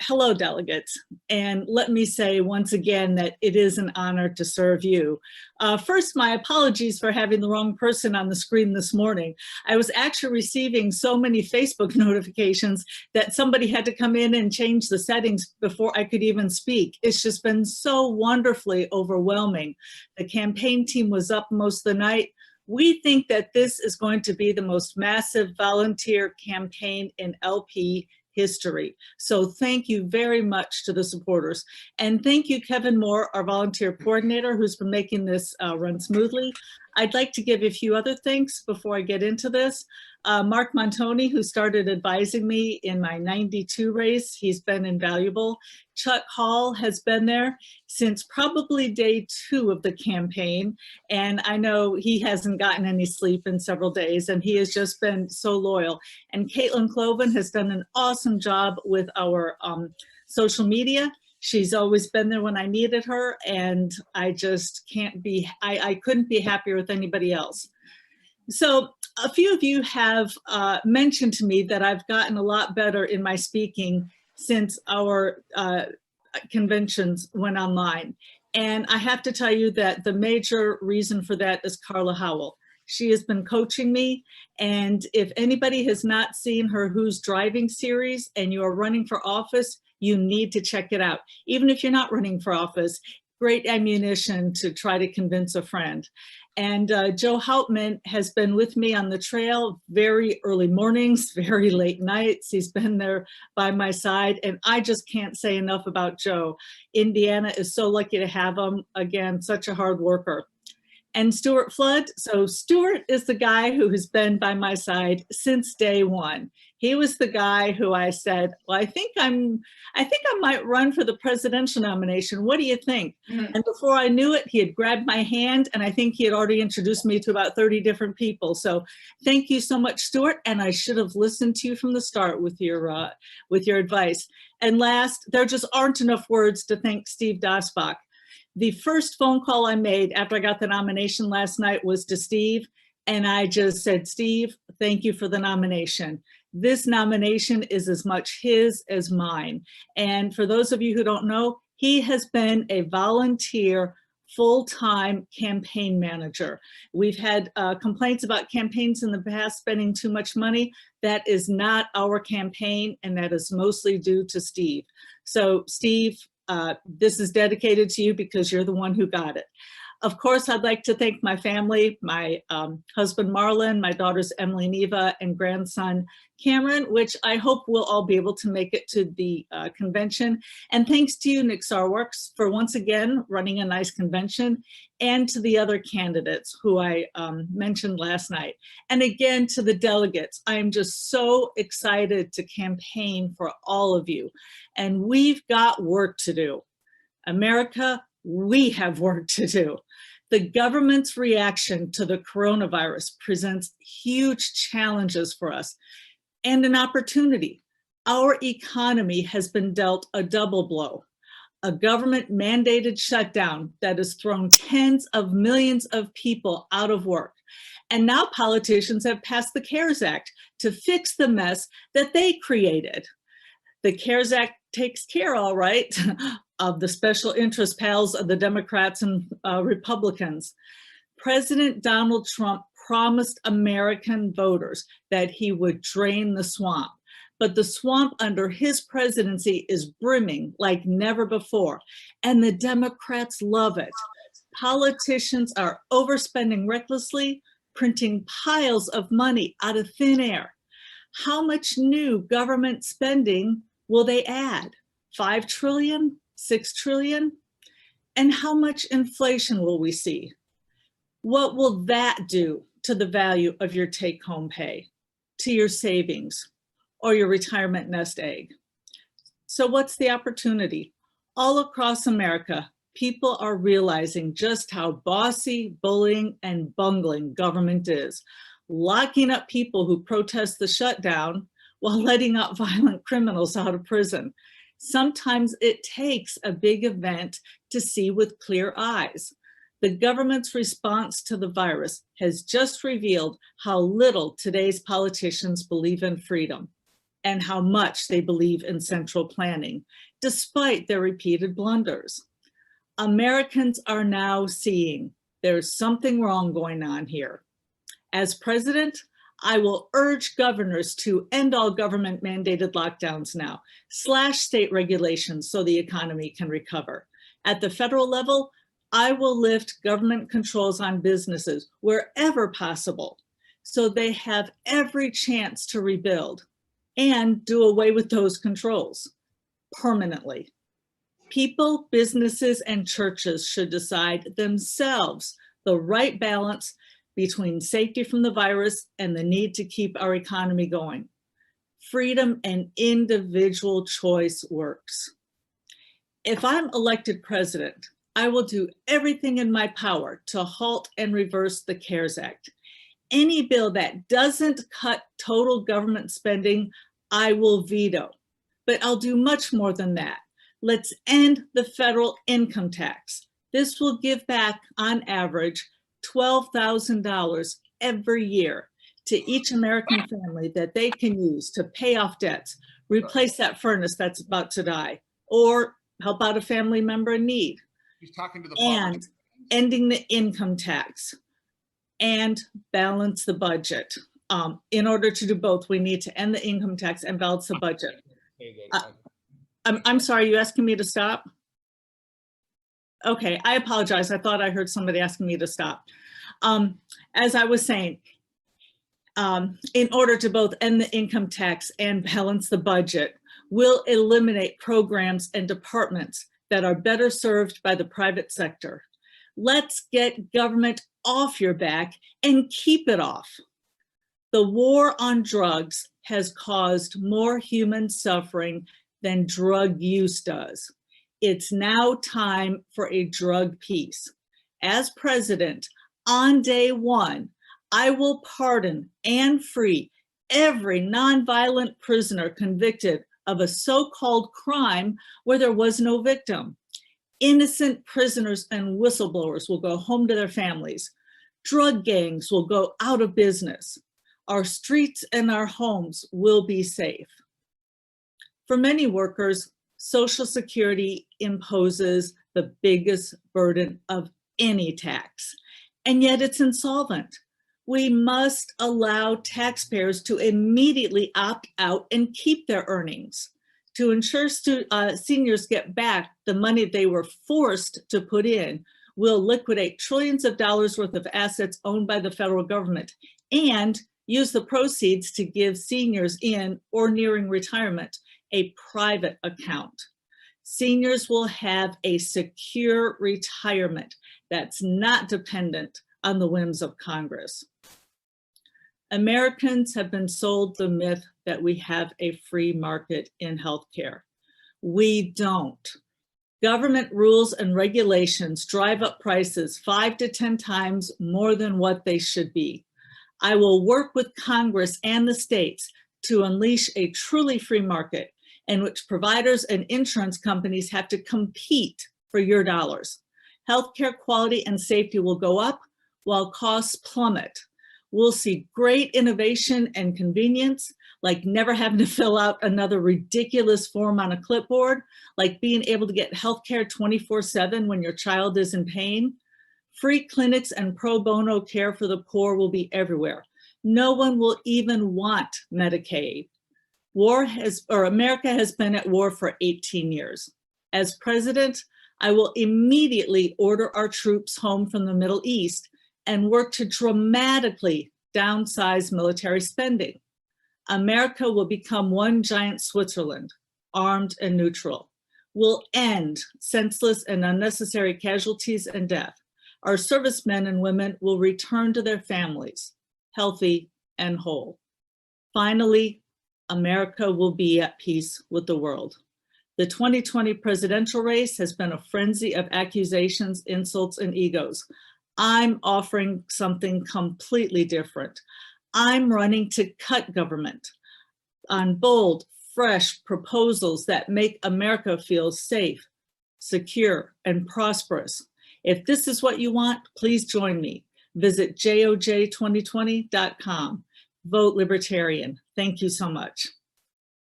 Hello, delegates, and let me say once again that it is an honor to serve you. First, my apologies for having the wrong person on the screen this morning. I was actually receiving so many Facebook notifications that somebody had to come in and change the settings before I could even speak. It's just been so wonderfully overwhelming. The campaign team was up most of the night. We think that this is going to be the most massive volunteer campaign in LP history. So thank you very much to the supporters. And thank you, Kevin Moore, our volunteer coordinator, who's been making this run smoothly. I'd like to give a few other thanks before I get into this. Mark Montoni, who started advising me in my 92 race, he's been invaluable. Chuck Hall has been there since probably day 2 of the campaign. And I know he hasn't gotten any sleep in several days, and he has just been so loyal. And Caitlin Cloven has done an awesome job with our social media. She's always been there when I needed her, and I just can't be, I couldn't be happier with anybody else. So a few of you have mentioned to me that I've gotten a lot better in my speaking since our conventions went online. And I have to tell you that the major reason for that is Carla Howell. She has been coaching me, and if anybody has not seen her Who's Driving series and you are running for office, you need to check it out. Even if you're not running for office, great ammunition to try to convince a friend. And Joe Houtman has been with me on the trail very early mornings, very late nights. He's been there by my side, and I just can't say enough about Joe. Indiana is so lucky to have him. Again, such a hard worker. And Stuart Flood. So Stuart is the guy who has been by my side since day one. He was the guy who I said, well, I think I might run for the presidential nomination. What do you think? And before I knew it, he had grabbed my hand, and I think he had already introduced me to about 30 different people. So thank you so much, Stuart. And I should have listened to you from the start with your advice. And last, there just aren't enough words to thank Steve Dasbach. The first phone call I made after I got the nomination last night was to Steve, and I just said, Steve, thank you for the nomination. This nomination is as much his as mine. And for those of you who don't know, he has been a volunteer full-time campaign manager. We've had complaints about campaigns in the past spending too much money. That is not our campaign, and that is mostly due to Steve. So Steve, this is dedicated to you because you're the one who got it. Of course, I'd like to thank my family, my husband Marlon, my daughters Emily and Eva, and grandson Cameron, which I hope we'll all be able to make it to the convention. And thanks to you, Nick Sarworks, for once again running a nice convention, and to the other candidates who I mentioned last night. And again, to the delegates, I am just so excited to campaign for all of you. And we've got work to do. America, we have work to do. The government's reaction to the coronavirus presents huge challenges for us and an opportunity. Our economy has been dealt a double blow. A government mandated shutdown that has thrown tens of millions of people out of work. And now politicians have passed the CARES Act to fix the mess that they created. The CARES Act takes care, all right, of the special interest pals of the Democrats and Republicans. President Donald Trump promised American voters that he would drain the swamp, but the swamp under his presidency is brimming like never before, and the Democrats love it. Politicians are overspending recklessly, printing piles of money out of thin air. How much new government spending will they add? 5 trillion? 6 trillion? And how much inflation will we see? What will that do to the value of your take-home pay, to your savings, or your retirement nest egg? So what's the opportunity? All across America, people are realizing just how bossy, bullying, and bungling government is, locking up people who protest the shutdown while letting out violent criminals out of prison. Sometimes it takes a big event to see with clear eyes. The government's response to the virus has just revealed how little today's politicians believe in freedom. and how much they believe in central planning, despite their repeated blunders. Americans are now seeing there's something wrong going on here. As president, I will urge governors to end all government mandated lockdowns now, slash state regulations so the economy can recover. At the federal level, I will lift government controls on businesses wherever possible so they have every chance to rebuild, and do away with those controls permanently. People, businesses, and churches should decide themselves the right balance between safety from the virus and the need to keep our economy going. Freedom and individual choice works. If I'm elected president, I will do everything in my power to halt and reverse the CARES Act. Any bill that doesn't cut total government spending, I will veto. But I'll do much more than that. Let's end the federal income tax. This will give back, on average, $12,000 every year to each American family that they can use to pay off debts, replace that furnace that's about to die, or help out a family member in need. He's talking to the and ending the income tax and balance the budget. In order to do both, we need to end the income tax and balance the budget. I'm sorry, you asking me to stop? Okay, I apologize. I thought I heard somebody asking me to stop. As I was saying, in order to both end the income tax and balance the budget, we'll eliminate programs and departments that are better served by the private sector. Let's get government off your back and keep it off. The war on drugs has caused more human suffering than drug use does. It's now time for a drug peace. As president, on day one, I will pardon and free every nonviolent prisoner convicted of a so-called crime where there was no victim. Innocent prisoners and whistleblowers will go home to their families. Drug gangs will go out of business. Our streets and our homes will be safe. For many workers, Social Security imposes the biggest burden of any tax, and yet it's insolvent. We must allow taxpayers to immediately opt out and keep their earnings. To ensure seniors get back the money they were forced to put in, we'll liquidate trillions of dollars worth of assets owned by the federal government and use the proceeds to give seniors in or nearing retirement a private account. Seniors will have a secure retirement that's not dependent on the whims of Congress. Americans have been sold the myth that we have a free market in healthcare. We don't. Government rules and regulations drive up prices 5 to 10 times more than what they should be. I will work with Congress and the states to unleash a truly free market in which providers and insurance companies have to compete for your dollars. Healthcare quality and safety will go up while costs plummet. We'll see great innovation and convenience, like never having to fill out another ridiculous form on a clipboard, like being able to get healthcare 24/7 when your child is in pain. Free clinics and pro bono care for the poor will be everywhere. No one will even want Medicaid. America has been at war for 18 years. As president, I will immediately order our troops home from the Middle East and work to dramatically downsize military spending. America will become one giant Switzerland, armed and neutral. We'll end senseless and unnecessary casualties and death. Our servicemen and women will return to their families, healthy and whole. Finally, America will be at peace with the world. The 2020 presidential race has been a frenzy of accusations, insults, and egos. I'm offering something completely different. I'm running to cut government on bold, fresh proposals that make America feel safe, secure, and prosperous. If this is what you want, please join me. Visit joj2020.com. Vote Libertarian. Thank you so much.